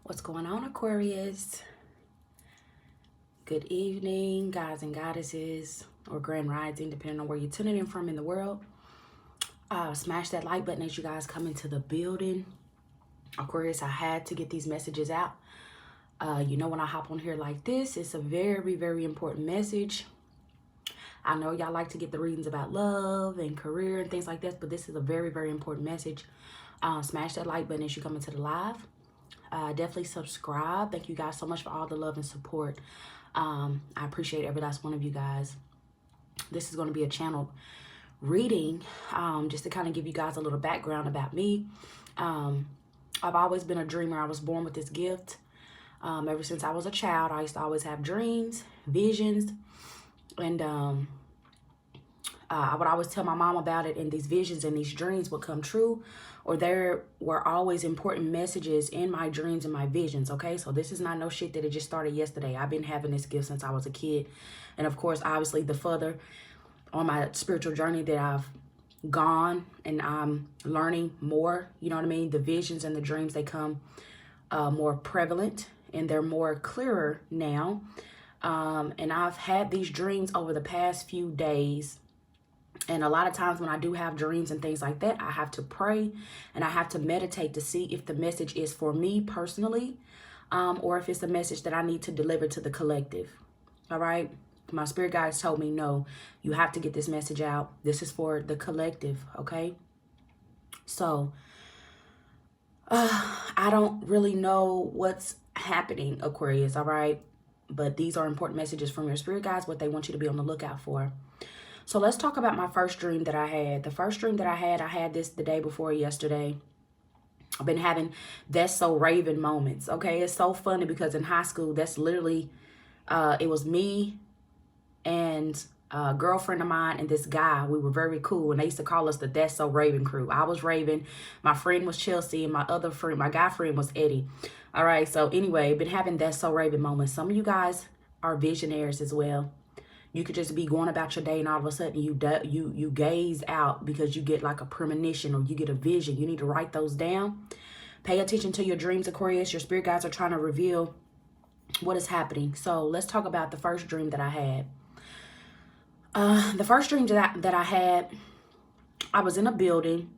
What's going on, Aquarius? Good evening, guys and goddesses, or grand rising, depending on where you're tuning in from in the world. Smash that like button as you guys come into the building. Aquarius, I had to get these messages out. You know, when I hop on here like this, it's a very, very important message. I know y'all like to get the readings about love and career and things like that, but this is a very, very important message. Smash that like button as you come into the live. Definitely subscribe. Thank you guys so much for all the love and support. I appreciate every last one of you guys. This is going to be a channel reading, just to kind of give you guys a little background about me. I've always been a dreamer. I was born with this gift. Ever since I was a child, I used to always have dreams, visions, and I would always tell my mom about it, and these visions and these dreams would come true, or there were always important messages in my dreams and my visions, okay? So this is not no shit that it just started yesterday. I've been having this gift since I was a kid. And of course, obviously, the further on my spiritual journey that I've gone and I'm learning more, you know what I mean? The visions and the dreams, they come more prevalent and they're more clearer now. And I've had these dreams over the past few days. And a lot of times when I do have dreams and things like that, I have to pray and I have to meditate to see if the message is for me personally, or if it's a message that I need to deliver to the collective. All right. My spirit guides told me, no, you have to get this message out. This is for the collective. Okay. So I don't really know what's happening, Aquarius. All right. But these are important messages from your spirit guides, what they want you to be on the lookout for. So let's talk about my first dream that I had. The first dream that I had this the day before yesterday. I've been having that's so Raven moments. Okay, it's so funny because in high school, that's literally, it was me and a girlfriend of mine and this guy. We were very cool, and they used to call us the That's So Raven crew. I was Raven, my friend was Chelsea, and my other friend, my guy friend, was Eddie. All right, so anyway, been having That's So Raven moments. Some of you guys are visionaries as well. You could just be going about your day and all of a sudden you gaze out because you get like a premonition or you get a vision. You need to write those down. Pay attention to your dreams, Aquarius. Your spirit guides are trying to reveal what is happening. So let's talk about the first dream that I had. The first dream that I had, I was in a building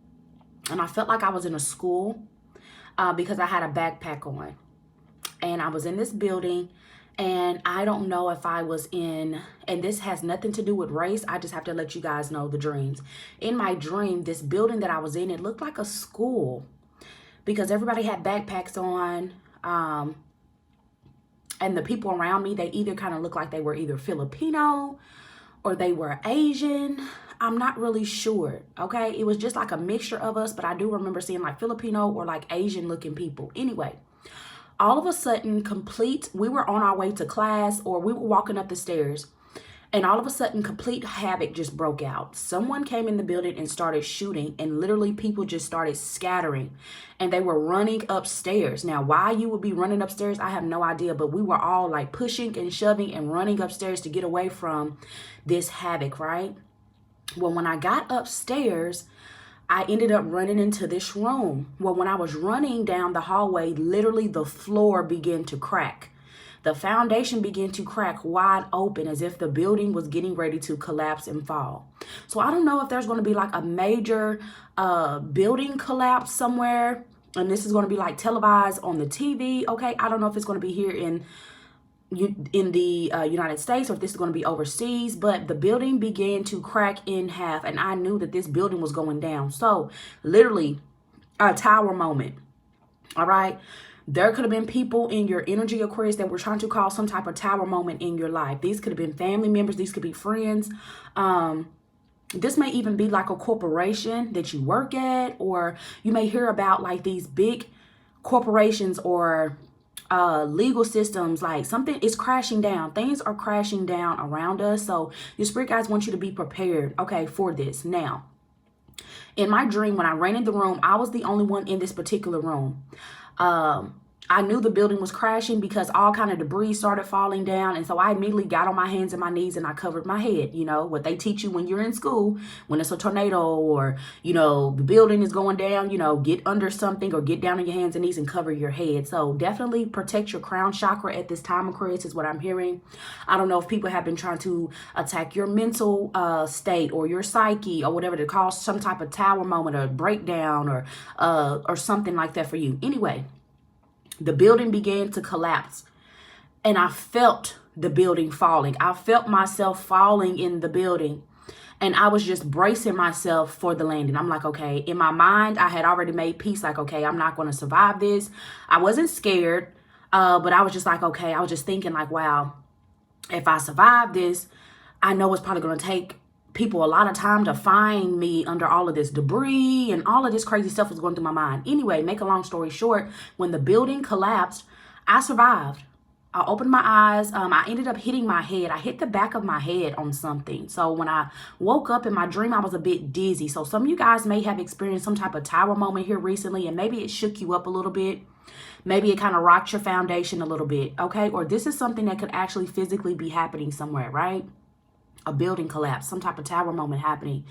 and I felt like I was in a school because I had a backpack on. And I was in this building. And I don't know if I was in, and this has nothing to do with race. I just have to let you guys know the dreams. In my dream, this building that I was in, it looked like a school because everybody had backpacks on. And the people around me, they either kind of looked like they were either Filipino or they were Asian. I'm not really sure. Okay. It was just like a mixture of us, but I do remember seeing like Filipino or like Asian looking people. Anyway. All of a sudden, we were on our way to class or we were walking up the stairs and all of a sudden complete havoc just broke out. Someone came in the building and started shooting and literally people just started scattering and they were running upstairs. Now, why you would be running upstairs, I have no idea, but we were all like pushing and shoving and running upstairs to get away from this havoc, right? Well, when I got upstairs, I ended up running into this room. Well, when I was running down the hallway, literally the floor began to crack. The foundation began to crack wide open as if the building was getting ready to collapse and fall. So I don't know if there's going to be like a major building collapse somewhere. And this is going to be like televised on the TV. Okay, I don't know if it's going to be here in the United States or if this is going to be overseas, but the building began to crack in half and I knew that this building was going down. So literally a tower moment. All right. There could have been people in your energy, Aquarius, that were trying to cause some type of tower moment in your life. These could have been family members. These could be friends. This may even be like a corporation that you work at, or you may hear about like these big corporations or legal systems, like something is crashing down. Things are crashing down around us. So your spirit guides want you to be prepared, okay, for this. Now, in my dream, when I ran in the room, I was the only one in this particular room. I knew the building was crashing because all kind of debris started falling down. And so I immediately got on my hands and my knees and I covered my head. You know, what they teach you when you're in school, when it's a tornado or, you know, the building is going down, you know, get under something or get down on your hands and knees and cover your head. So definitely protect your crown chakra at this time, Aquarius, is what I'm hearing. I don't know if people have been trying to attack your mental state or your psyche or whatever to cause some type of tower moment or breakdown or something like that for you. Anyway, the building began to collapse and I felt the building falling. I felt myself falling in the building and I was just bracing myself for the landing. I'm like, okay, in my mind, I had already made peace. Like, okay, I'm not going to survive this. I wasn't scared, but I was just like, okay, I was just thinking like, wow, if I survive this, I know it's probably going to take people a lot of time to find me under all of this debris and all of this crazy stuff was going through my mind. Anyway, make a long story short, when the building collapsed, I survived. I opened my eyes. I ended up hitting my head. I hit the back of my head on something. So when I woke up in my dream, I was a bit dizzy. So some of you guys may have experienced some type of tower moment here recently, and maybe it shook you up a little bit. Maybe it kind of rocked your foundation a little bit, okay? Or this is something that could actually physically be happening somewhere, right? A building collapse, some type of tower moment happening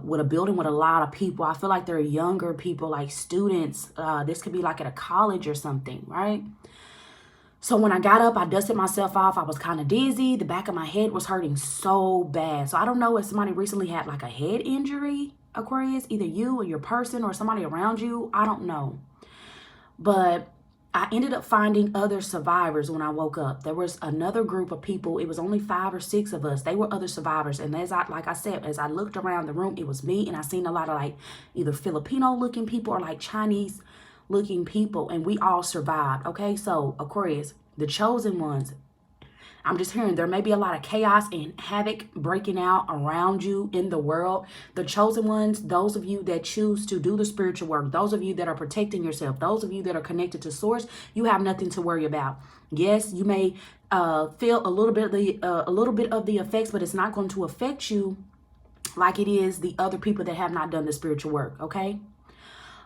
with a building with a lot of people. I feel like they're younger people, like students. This could be like at a college or something, right? So when I got up, I dusted myself off. I was kind of dizzy. The back of my head was hurting so bad. So I don't know if somebody recently had like a head injury, Aquarius, either you or your person or somebody around you. I don't know. But I ended up finding other survivors when I woke up. There was another group of people. It was only 5 or 6 of us. They were other survivors. And like I said, as I looked around the room, it was me. And I seen a lot of like either Filipino looking people or like Chinese looking people. And we all survived. Okay. So Aquarius, the chosen ones, I'm just hearing there may be a lot of chaos and havoc breaking out around you in the world. The chosen ones, those of you that choose to do the spiritual work, those of you that are protecting yourself, those of you that are connected to source, you have nothing to worry about. Yes, you may feel a little bit of the effects, but it's not going to affect you like it is the other people that have not done the spiritual work. Okay.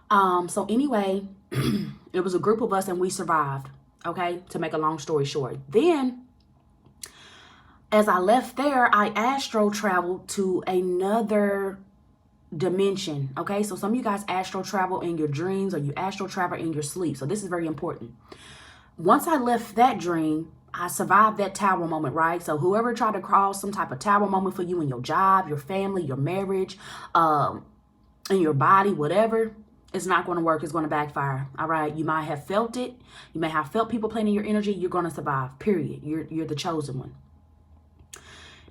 So anyway, it was a group of us and we survived. Okay. To make a long story short, then as I left there, I astral traveled to another dimension. Okay, so some of you guys astral travel in your dreams or you astral travel in your sleep. So this is very important. Once I left that dream, I survived that tower moment, right? So whoever tried to cause some type of tower moment for you in your job, your family, your marriage, in your body, whatever, it's not going to work. It's going to backfire. All right. You might have felt it. You may have felt people playing in your energy. You're going to survive, period. You're the chosen one.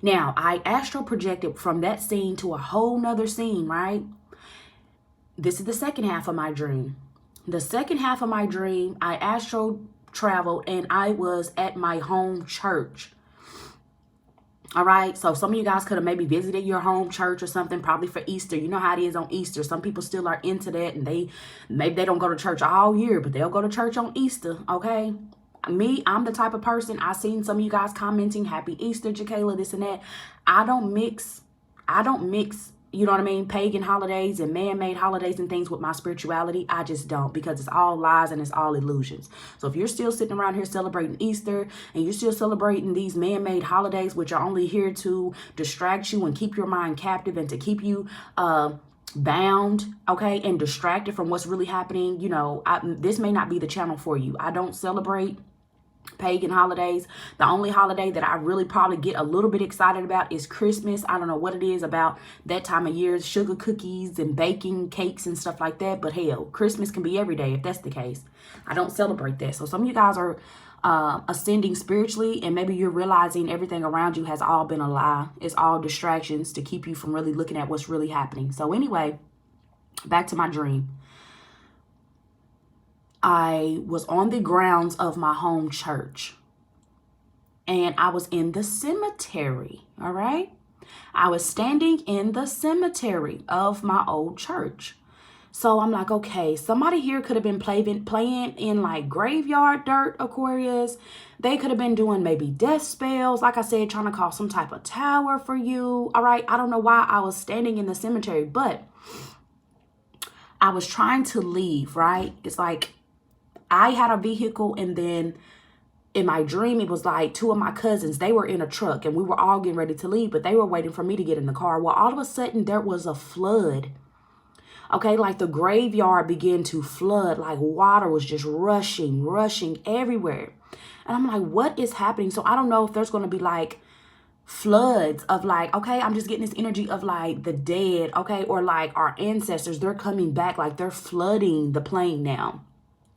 Now, I astral projected from that scene to a whole nother scene, right? This is the second half of my dream. The second half of my dream, I astral traveled and I was at my home church. All right. So some of you guys could have maybe visited your home church or something, probably for Easter. You know how it is on Easter. Some people still are into that and maybe they don't go to church all year, but they'll go to church on Easter. Okay. Me, I'm the type of person, I seen some of you guys commenting, happy Easter, Jakayla, this and that. I don't mix, you know what I mean, pagan holidays and man-made holidays and things with my spirituality. I just don't, because it's all lies and it's all illusions. So if you're still sitting around here celebrating Easter and you're still celebrating these man-made holidays, which are only here to distract you and keep your mind captive and to keep you bound, okay, and distracted from what's really happening, you know, this may not be the channel for you. I don't celebrate pagan holidays. The only holiday that I really probably get a little bit excited about is Christmas. I don't know what it is about that time of year, sugar cookies and baking cakes and stuff like that. But hell, Christmas can be every day if that's the case. I don't celebrate that. So some of you guys are ascending spiritually and maybe you're realizing everything around you has all been a lie. It's all distractions to keep you from really looking at what's really happening. So anyway, back to my dream. I was on the grounds of my home church and I was in the cemetery. All right. I was standing in the cemetery of my old church. So I'm like, okay, somebody here could have been playing in like graveyard dirt, Aquarius. They could have been doing maybe death spells. Like I said, trying to call some type of tower for you. All right. I don't know why I was standing in the cemetery, but I was trying to leave, right? It's like, I had a vehicle, and then in my dream, it was like 2 of my cousins, they were in a truck and we were all getting ready to leave, but they were waiting for me to get in the car. Well, all of a sudden there was a flood. Okay, like the graveyard began to flood, like water was just rushing everywhere. And I'm like, what is happening? So I don't know if there's going to be like floods of like, okay, I'm just getting this energy of like the dead, okay, or like our ancestors, they're coming back, like they're flooding the plane now.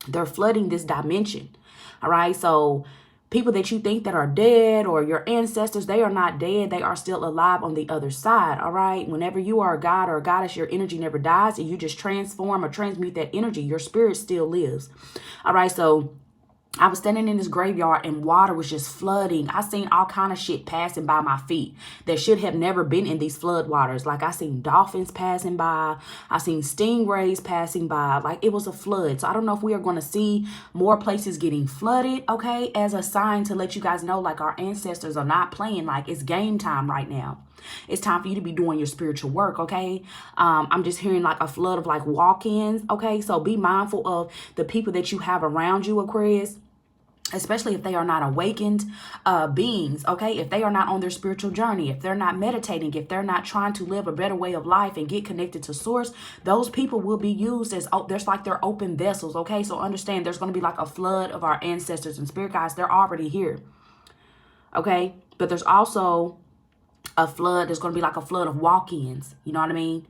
They're flooding this dimension. All right, so people that you think that are dead or your ancestors, they are not dead. They are still alive on the other side. All right, whenever you are a god or a goddess, your energy never dies, and you just transform or transmute that energy. Your spirit still lives. All right, so I was standing in this graveyard and water was just flooding. I seen all kind of shit passing by my feet that should have never been in these flood waters. Like I seen dolphins passing by. I seen stingrays passing by. Like it was a flood. So I don't know if we are going to see more places getting flooded, okay, as a sign to let you guys know like our ancestors are not playing. Like it's game time right now. It's time for you to be doing your spiritual work, okay? I'm just hearing like a flood of like walk-ins, okay? So be mindful of the people that you have around you, Aquarius, especially if they are not awakened beings, okay? If they are not on their spiritual journey, if they're not meditating, if they're not trying to live a better way of life and get connected to source, those people will be used as, there's like they're open vessels, okay? So understand there's going to be like a flood of our ancestors and spirit guides. They're already here, okay? But there's also a flood. There's going to be like a flood of walk-ins. You know what I mean?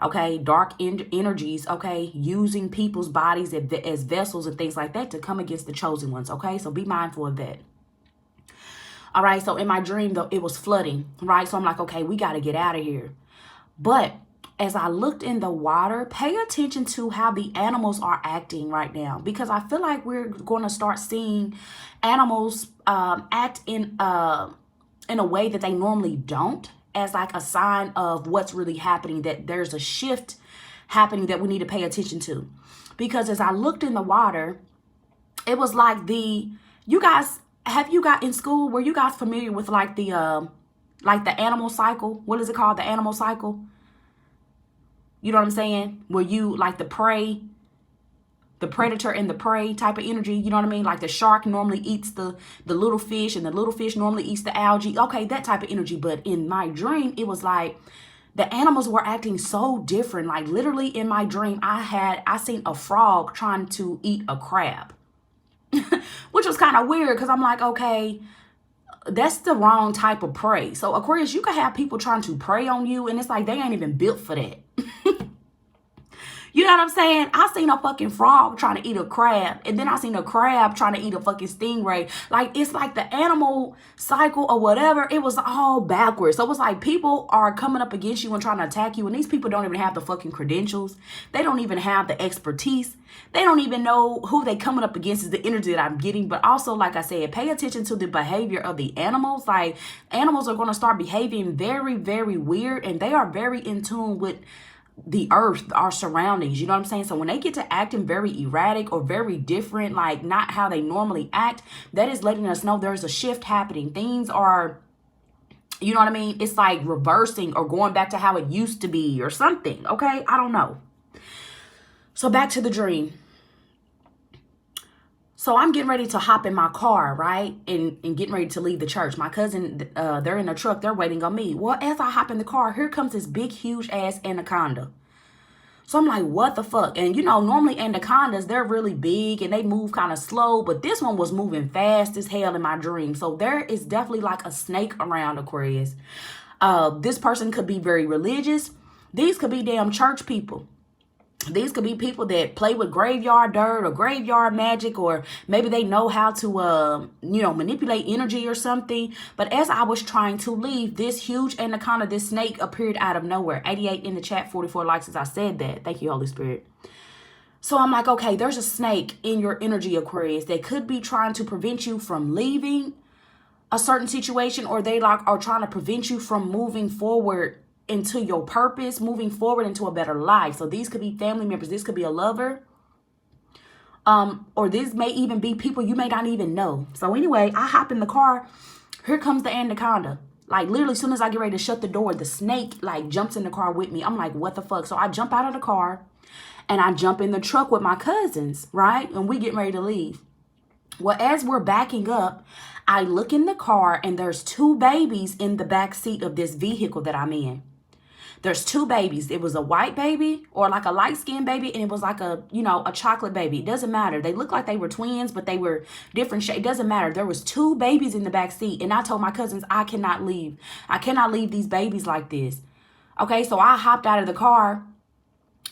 Okay, dark energies, okay, using people's bodies as vessels and things like that to come against the chosen ones, okay? So be mindful of that. All right, so in my dream, though, it was flooding, right? So I'm like, okay, we got to get out of here. But as I looked in the water, pay attention to how the animals are acting right now, because I feel like we're going to start seeing animals act in a way that they normally don't, as like a sign of what's really happening, that there's a shift happening that we need to pay attention to. Because as I looked in the water, it was like you guys, have you got in school, were you guys familiar with like the animal cycle? What is it called? The animal cycle? You know what I'm saying? Where you like the prey, the predator and the prey type of energy, you know what I mean? Like the shark normally eats the little fish, and the little fish normally eats the algae. Okay, that type of energy. But in my dream, it was like the animals were acting so different. Like literally in my dream, I seen a frog trying to eat a crab, which was kind of weird because I'm like, okay, that's the wrong type of prey. So Aquarius, you could have people trying to prey on you, and it's like they ain't even built for that. You know what I'm saying? I seen a fucking frog trying to eat a crab, and then I seen a crab trying to eat a fucking stingray. Like, it's like the animal cycle or whatever. It was all backwards. So it was like people are coming up against you and trying to attack you, and these people don't even have the fucking credentials. They don't even have the expertise. They don't even know who they coming up against is the energy that I'm getting. But also, like I said, pay attention to the behavior of the animals. Like, animals are going to start behaving very, very weird, and they are very in tune with the earth, our surroundings. You know what I'm saying? So when they get to acting very erratic or very different, like not how they normally act, that is letting us know there's a shift happening. Things are, you know what I mean? It's like reversing or going back to how it used to be or something. Okay, I don't know. So back to the dream. So I'm getting ready to hop in my car, right? And getting ready to leave the church. My cousin, they're in a truck. They're waiting on me. Well, as I hop in the car, here comes this big, huge ass anaconda. So I'm like, what the fuck? And you know, normally anacondas, they're really big and they move kind of slow. But this one was moving fast as hell in my dream. So there is definitely like a snake around, Aquarius. This person could be very religious. These could be damn church people. These could be people that play with graveyard dirt or graveyard magic, or maybe they know how to, you know, manipulate energy or something. But as I was trying to leave, this huge anaconda, this snake appeared out of nowhere. 88 in the chat, 44 likes as I said that. Thank you, Holy Spirit. So I'm like, okay, there's a snake in your energy, Aquarius, that could be trying to prevent you from leaving a certain situation, or they like are trying to prevent you from moving forward into your purpose, moving forward into a better life. So these could be family members. This could be a lover. Or this may even be people you may not even know. So anyway, I hop in the car. Here comes the anaconda. Like literally as soon as I get ready to shut the door, the snake like jumps in the car with me. I'm like, what the fuck? So I jump out of the car and I jump in the truck with my cousins, right? And we get ready to leave. Well, as we're backing up, I look in the car and there's 2 babies in the back seat of this vehicle that I'm in. There's 2 babies. It was a white baby or like a light-skinned baby, and it was like a, you know, a chocolate baby. It doesn't matter. They look like they were twins, but they were different shades. It doesn't matter. There was 2 babies in the back seat, and I told my cousins, I cannot leave. I cannot leave these babies like this. Okay, so I hopped out of the car.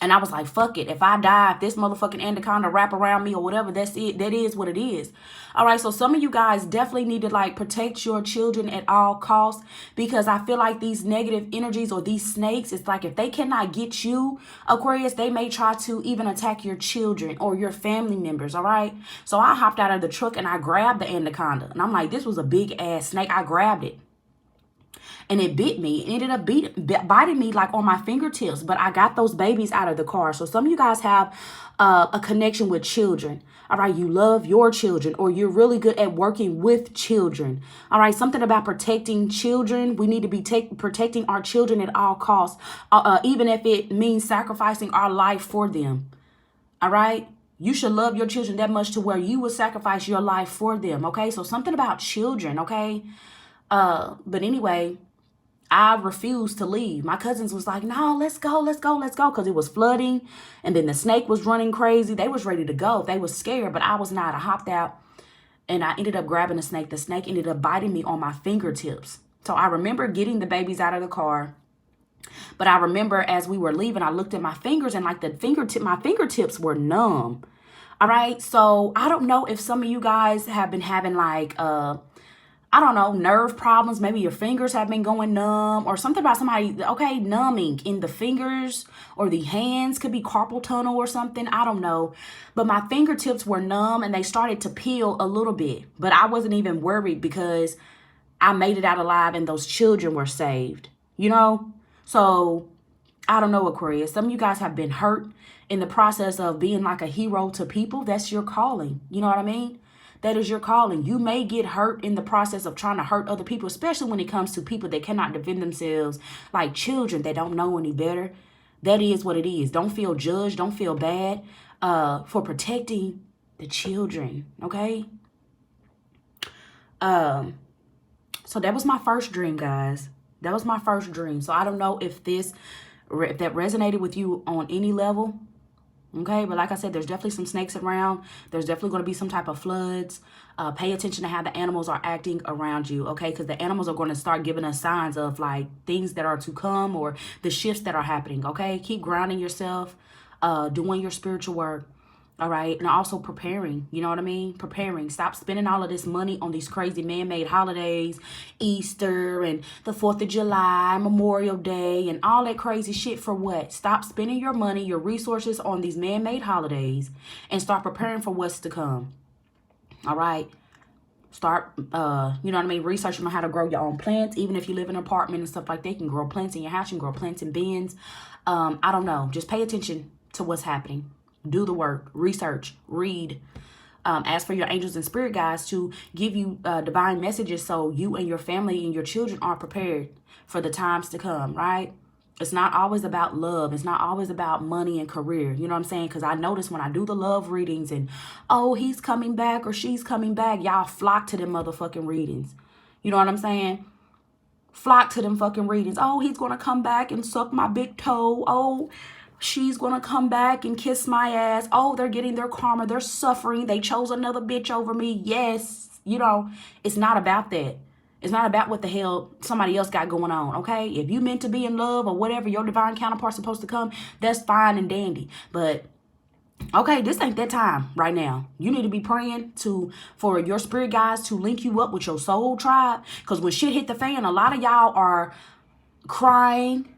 And I was like, fuck it. If I die, if this motherfucking anaconda wrap around me or whatever, that's it. That is what it is. All right. So some of you guys definitely need to like protect your children at all costs, because I feel like these negative energies or these snakes, it's like if they cannot get you, Aquarius, they may try to even attack your children or your family members. All right. So I hopped out of the truck and I grabbed the anaconda. And I'm like, this was a big ass snake. I grabbed it. And it bit me. It ended up biting me like on my fingertips. But I got those babies out of the car. So some of you guys have a connection with children. All right. You love your children, or you're really good at working with children. All right. Something about protecting children. We need to be protecting our children at all costs, even if it means sacrificing our life for them. All right. You should love your children that much to where you will sacrifice your life for them. Okay. So something about children. Okay. But anyway, I refused to leave. My cousins was like, no, let's go. Because it was flooding. And then the snake was running crazy. They was ready to go. They was scared, but I was not. I hopped out and I ended up grabbing the snake. The snake ended up biting me on my fingertips. So I remember getting the babies out of the car. But I remember as we were leaving, I looked at my fingers and like my fingertips were numb. All right. So I don't know if some of you guys have been having like, I don't know, nerve problems. Maybe your fingers have been going numb or something about somebody, okay, numbing in the fingers or the hands. Could be carpal tunnel or something. I don't know. But my fingertips were numb and they started to peel a little bit. But I wasn't even worried because I made it out alive and those children were saved, you know? So I don't know, Aquarius. Some of you guys have been hurt in the process of being like a hero to people. That's your calling. You know what I mean? That is your calling. You may get hurt in the process of trying to hurt other people, especially when it comes to people that cannot defend themselves, like children that don't know any better. That is what it is. Don't feel judged. Don't feel bad for protecting the children. Okay. So that was my first dream, guys. That was my first dream. So I don't know if that resonated with you on any level. Okay, but like I said, there's definitely some snakes around. There's definitely going to be some type of floods. Pay attention to how the animals are acting around you, okay? Because the animals are going to start giving us signs of like things that are to come or the shifts that are happening, okay? Keep grounding yourself, doing your spiritual work, all right? And also preparing, you know what I mean? Preparing. Stop spending all of this money on these crazy man-made holidays, Easter and the 4th of July, Memorial Day, and all that crazy shit for what? Stop spending your money, your resources on these man-made holidays and start preparing for what's to come, all right? Start, you know what I mean, researching on how to grow your own plants. Even if you live in an apartment and stuff like that, you can grow plants in your house, you can grow plants in bins. I don't know. Just pay attention to what's happening. Do the work, research, read. Ask for your angels and spirit guides to give you divine messages so you and your family and your children are prepared for the times to come, right? It's not always about love. It's not always about money and career. You know what I'm saying? Because I notice when I do the love readings and, oh, he's coming back or she's coming back, y'all flock to them motherfucking readings. You know what I'm saying? Flock to them fucking readings. Oh, he's going to come back and suck my big toe. Oh, she's going to come back and kiss my ass. Oh, they're getting their karma. They're suffering. They chose another bitch over me. Yes. You know, it's not about that. It's not about what the hell somebody else got going on, okay? If you meant to be in love or whatever, your divine counterpart's supposed to come, that's fine and dandy. But, okay, this ain't that time right now. You need to be praying for your spirit guides to link you up with your soul tribe. Because when shit hit the fan, a lot of y'all are crying,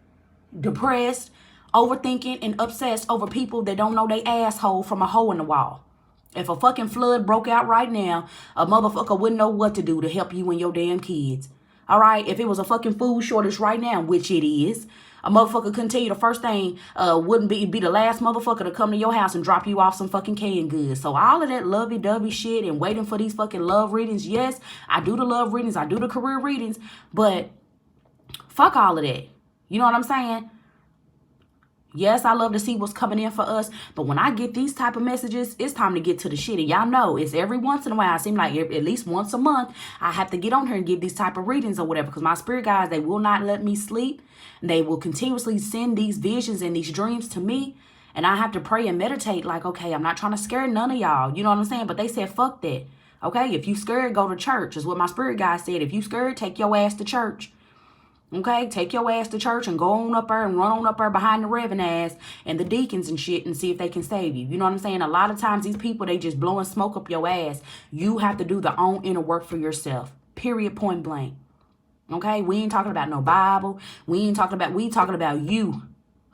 depressed, overthinking, and obsessed over people that don't know they asshole from a hole in the wall. If a fucking flood broke out right now, a motherfucker wouldn't know what to do to help you and your damn kids. All right? If it was a fucking food shortage right now, which it is, a motherfucker couldn't tell you the first thing wouldn't be the last motherfucker to come to your house and drop you off some fucking canned goods. So all of that lovey-dovey shit and waiting for these fucking love readings, yes, I do the love readings, I do the career readings, but fuck all of that. You know what I'm saying? Yes, I love to see what's coming in for us. But when I get these type of messages, it's time to get to the shit. And y'all know it's every once in a while. I seem like at least once a month, I have to get on here and give these type of readings or whatever. Because my spirit guides, they will not let me sleep. And they will continuously send these visions and these dreams to me. And I have to pray and meditate like, okay, I'm not trying to scare none of y'all. You know what I'm saying? But they said, fuck that. Okay, if you scared, go to church. Is what my spirit guide said. If you scared, take your ass to church. Okay, take your ass to church and go on up there and run on up there behind the reverend ass and the deacons and shit and see if they can save you. You know what I'm saying? A lot of times these people, they just blowing smoke up your ass. You have to do the own inner work for yourself. Period, point blank. Okay, we ain't talking about no Bible. We talking about you.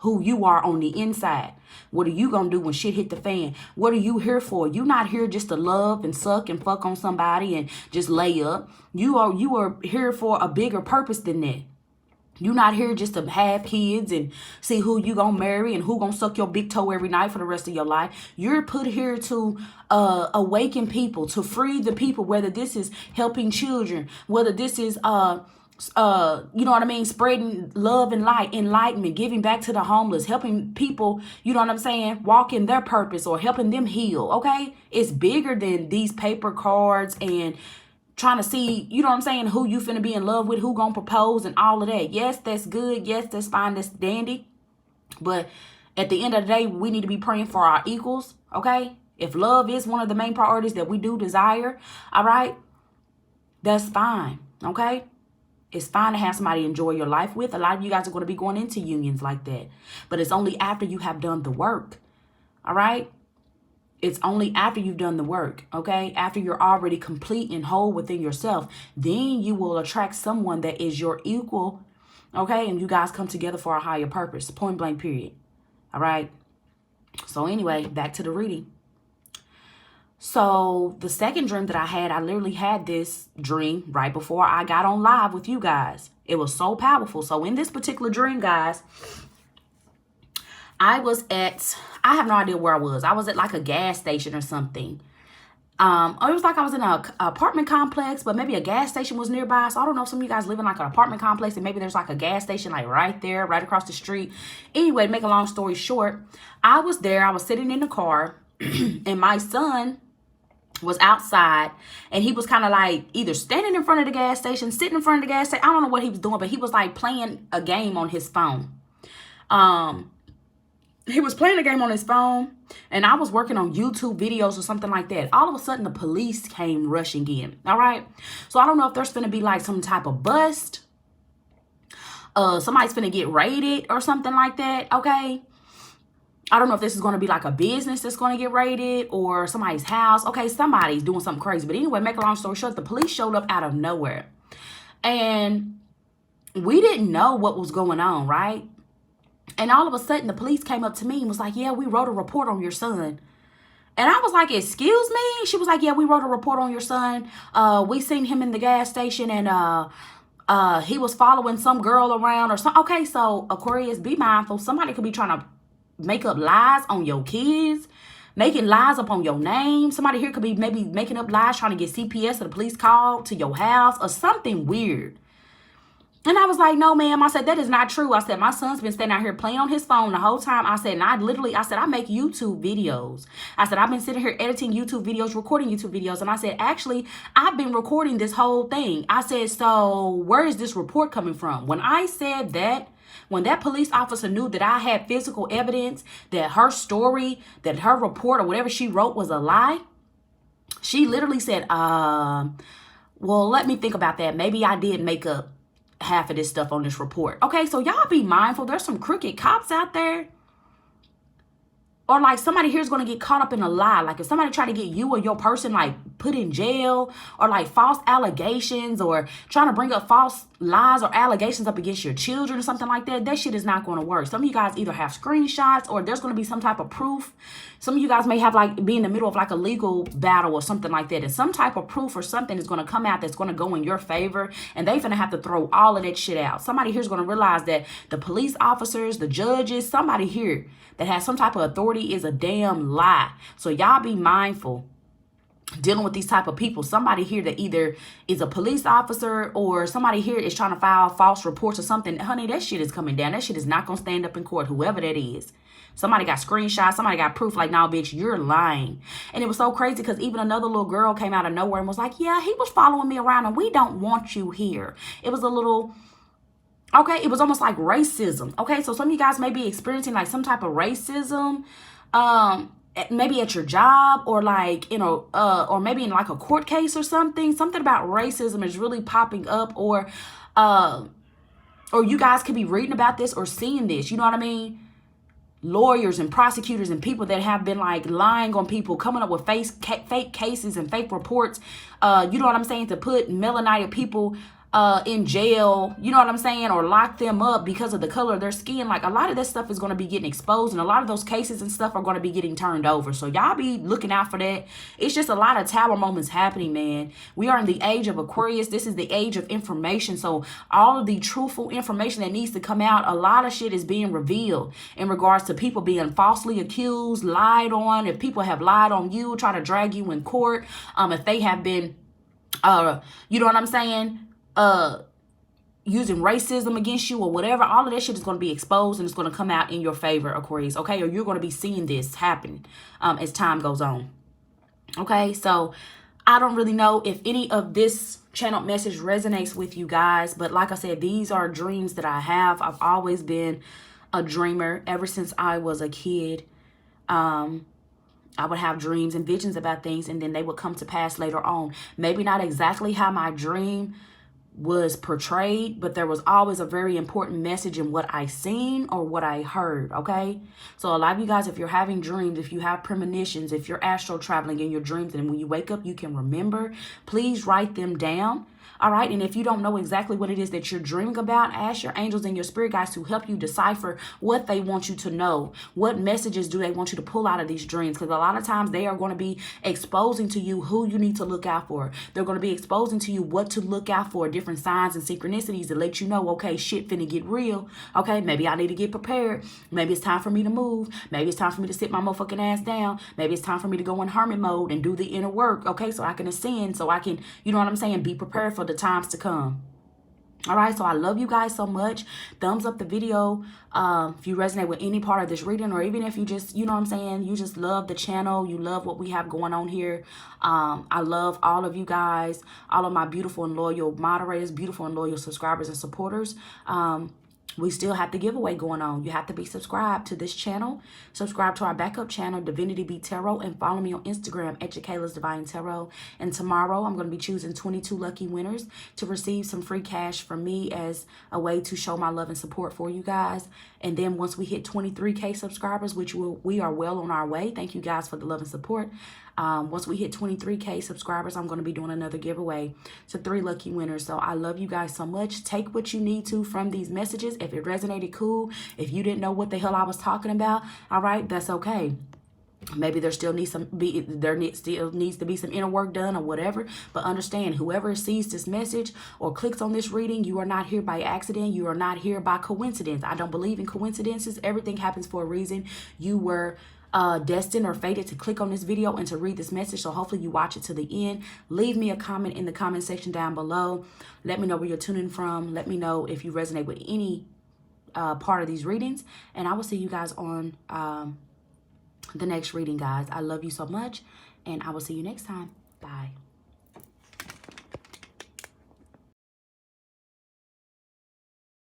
Who you are on the inside. What are you going to do when shit hit the fan? What are you here for? You're not here just to love and suck and fuck on somebody and just lay up. You are here for a bigger purpose than that. You're not here just to have kids and see who you gonna marry and who gonna suck your big toe every night for the rest of your life. You're put here to awaken people, to free the people, whether this is helping children, whether this is you know what I mean, spreading love and light, enlightenment, giving back to the homeless, helping people, you know what I'm saying, walk in their purpose or helping them heal. Okay, it's bigger than these paper cards and trying to see, you know what I'm saying, who you finna be in love with, who gonna propose and all of that. Yes, that's good. Yes, that's fine. That's dandy. But at the end of the day, we need to be praying for our equals, okay? If love is one of the main priorities that we do desire, all right, that's fine, okay? It's fine to have somebody enjoy your life with. A lot of you guys are going to be going into unions like that. But it's only after you have done the work, all right? It's only after you've done the work, okay? After you're already complete and whole within yourself, then you will attract someone that is your equal, okay? And you guys come together for a higher purpose, point blank period, all right? So anyway, back to the reading. So the second dream that I had, I literally had this dream right before I got on live with you guys. It was so powerful. So in this particular dream, guys, I have no idea where I was. I was at like a gas station or something. It was like I was in an apartment complex, but maybe a gas station was nearby. So I don't know if some of you guys live in like an apartment complex and maybe there's like a gas station like right there, right across the street. Anyway, to make a long story short, I was there. I was sitting in the car and my son was outside and he was kind of like either standing in front of the gas station, sitting in front of the gas station. I don't know what he was doing, but he was like playing a game on his phone. He was playing a game on his phone and I was working on YouTube videos or something like that. All of a sudden the police came rushing in. All right. So I don't know if there's going to be like some type of bust. Somebody's going to get raided or something like that. Okay. I don't know if this is going to be like a business that's going to get raided or somebody's house. Okay, somebody's doing something crazy. But anyway, make a long story short, the police showed up out of nowhere. And we didn't know what was going on, right? And all of a sudden, the police came up to me and was like, yeah, we wrote a report on your son. And I was like, excuse me? She was like, yeah, we wrote a report on your son. We seen him in the gas station and he was following some girl around or something. Okay, so Aquarius, be mindful. Somebody could be trying to make up lies on your kids, making lies up on your name. Somebody here could be maybe making up lies, trying to get CPS or the police called to your house or something weird. And I was like, no, ma'am. I said, that is not true. I said, my son's been standing out here playing on his phone the whole time. I said, and I make YouTube videos. I said, I've been sitting here editing YouTube videos, recording YouTube videos. And I said, actually, I've been recording this whole thing. I said, so where is this report coming from? When I said that, when that police officer knew that I had physical evidence that her story, that her report or whatever she wrote was a lie, she literally said, well, let me think about that. Maybe I did make up half of this stuff on this report. Okay, so y'all be mindful. There's some crooked cops out there. Or like somebody here is going to get caught up in a lie. Like if somebody try to get you or your person like put in jail or like false allegations or trying to bring up false lies or allegations up against your children or something like that, that shit is not going to work. Some of you guys either have screenshots or there's going to be some type of proof. Some of you guys may have like be in the middle of like a legal battle or something like that. And some type of proof or something is going to come out that's going to go in your favor. And they're going to have to throw all of that shit out. Somebody here is going to realize that the police officers, the judges, somebody here that has some type of authority is a damn lie. So y'all be mindful. dealing with these type of people. Somebody here that either is a police officer or somebody here is trying to file false reports or something. Honey, that shit is coming down. That shit is not going to stand up in court, whoever that is. Somebody got screenshots. Somebody got proof like, nah, bitch, you're lying. And it was so crazy because even another little girl came out of nowhere and was like, yeah, he was following me around and we don't want you here. It was a little... Okay, it was almost like racism. Okay, so some of you guys may be experiencing like some type of racism, maybe at your job or like, you know, or maybe in like a court case or something. Something about racism is really popping up, or you guys could be reading about this or seeing this. You know what I mean? Lawyers and prosecutors and people that have been like lying on people, coming up with fake cases and fake reports. You know what I'm saying? To put melanated people in jail, you know what I'm saying, or lock them up because of the color of their skin. Like, a lot of this stuff is going to be getting exposed, and a lot of those cases and stuff are going to be getting turned over. So y'all be looking out for that. It's just a lot of tower moments happening, man. We are in the age of Aquarius. This is the age of information. So all of the truthful information that needs to come out, a lot of shit is being revealed in regards to people being falsely accused, lied on. If people have lied on you, try to drag you in court, if they have been you know what I'm saying, using racism against you or whatever, all of that shit is going to be exposed and it's going to come out in your favor, Aquarius, okay? Or you're going to be seeing this happen as time goes on, okay? So I don't really know if any of this channel message resonates with you guys, but like I said, these are dreams that I have. I've always been a dreamer ever since I was a kid. I would have dreams and visions about things, and then they would come to pass later on. Maybe not exactly how my dream was portrayed, but there was always a very important message in what I seen or what I heard, okay? So a lot of you guys, if you're having dreams, if you have premonitions, if you're astral traveling in your dreams, and when you wake up you can remember, please write them down. All right, and if you don't know exactly what it is that you're dreaming about, ask your angels and your spirit guides to help you decipher what they want you to know. What messages do they want you to pull out of these dreams? Because a lot of times they are going to be exposing to you who you need to look out for. They're going to be exposing to you what to look out for, different signs and synchronicities to let you know, okay, shit finna get real. Okay, maybe I need to get prepared. Maybe it's time for me to move. Maybe it's time for me to sit my motherfucking ass down. Maybe it's time for me to go in hermit mode and do the inner work, okay, so I can ascend, so I can, you know what I'm saying, be prepared for the times to come. All right, so I love you guys so much. Thumbs up the video if you resonate with any part of this reading, or even if you just, you know what I'm saying, you just love the channel, you love what we have going on here. I love all of you guys, all of my beautiful and loyal moderators, beautiful and loyal subscribers and supporters. We still have the giveaway going on. You have to be subscribed to this channel. Subscribe to our backup channel, Divinity Be Tarot, and follow me on Instagram at Jakayla's Divine Tarot. And tomorrow I'm going to be choosing 22 lucky winners to receive some free cash from me as a way to show my love and support for you guys. And then once we hit 23K subscribers, which we are well on our way. Thank you guys for the love and support. Once we hit 23K subscribers, I'm going to be doing another giveaway to 3 lucky winners. So I love you guys so much. Take what you need to from these messages. If it resonated, cool. If you didn't know what the hell I was talking about, all right, that's okay. Maybe there still needs to be some inner work done or whatever. But understand, whoever sees this message or clicks on this reading, you are not here by accident. You are not here by coincidence. I don't believe in coincidences. Everything happens for a reason. You were destined or fated to click on this video and to read this message. So hopefully you watch it to the end. Leave me a comment in the comment section down below. Let me know where you're tuning from. Let me know if you resonate with any part of these readings. And I will see you guys on the next reading, guys. I love you so much, and I will see you next time. Bye.